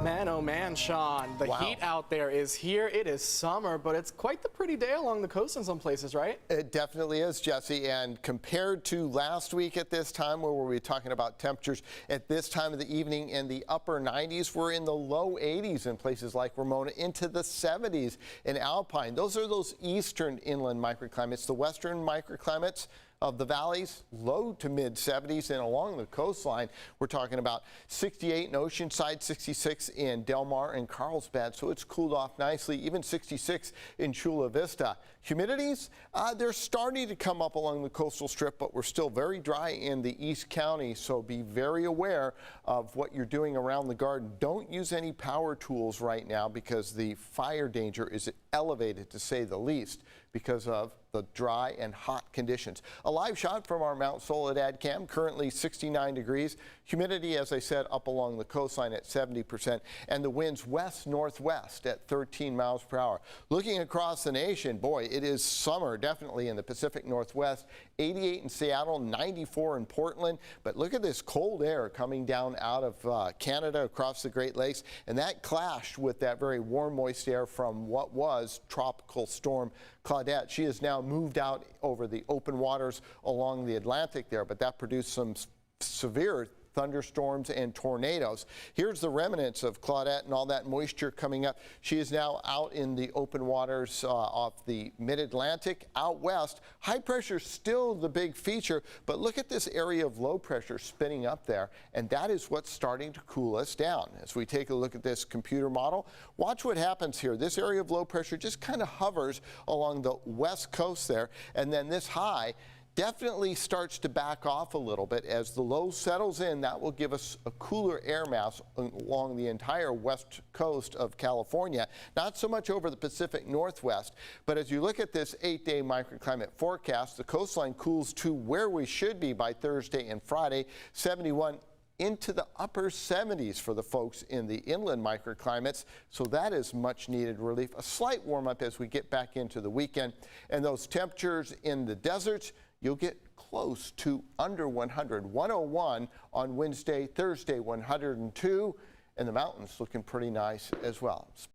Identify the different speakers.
Speaker 1: Man, oh man, Sean, the heat out there is here. It is summer, but it's quite the pretty day along the coast in some places, right?
Speaker 2: It definitely is, Jesse. And compared to last week at this time, where we were talking about temperatures at this time of the evening in the upper 90s, we're in the low 80s in places like Ramona, into the 70s in Alpine. Those are those eastern inland microclimates. The western microclimates of the valleys, low to mid 70s, and along the coastline, we're talking about 68 in Oceanside, 66 in Del Mar and Carlsbad, so it's cooled off nicely, even 66 in Chula Vista. Humidities, they're starting to come up along the coastal strip, but we're still very dry in the East County, so be very aware of what you're doing around the garden. Don't use any power tools right now because the fire danger is elevated, to say the least, because of the dry and hot conditions. A live shot from our Mount Soledad cam, currently 69 degrees. Humidity, as I said, up along the coastline at 70%, and the winds west-northwest at 13 miles per hour. Looking across the nation, boy, it is summer, definitely in the Pacific Northwest. 88 in Seattle, 94 in Portland, but look at this cold air coming down out of Canada across the Great Lakes, and that clashed with that very warm, moist air from what was Tropical Storm Claudette. She has now moved out over the open waters along the Atlantic there, but that produced some severe thunderstorms and tornadoes. Here's the remnants of Claudette and all that moisture coming up. She is now out in the open waters off the mid-Atlantic. Out west, high pressure still the big feature, but look at this area of low pressure spinning up there, and that is what's starting to cool us down. As we take a look at this computer model, watch what happens here. This area of low pressure just kind of hovers along the west coast there, and then this high definitely starts to back off a little bit. As the low settles in, that will give us a cooler air mass along the entire west coast of California. Not so much over the Pacific Northwest, but as you look at this 8-day microclimate forecast, the coastline cools to where we should be by Thursday and Friday, 71 into the upper 70s for the folks in the inland microclimates, so that is much needed relief. A slight warm up as we get back into the weekend, and those temperatures in the deserts, you'll get close to under 100. 101 on Wednesday, Thursday 102, and the mountains looking pretty nice as well.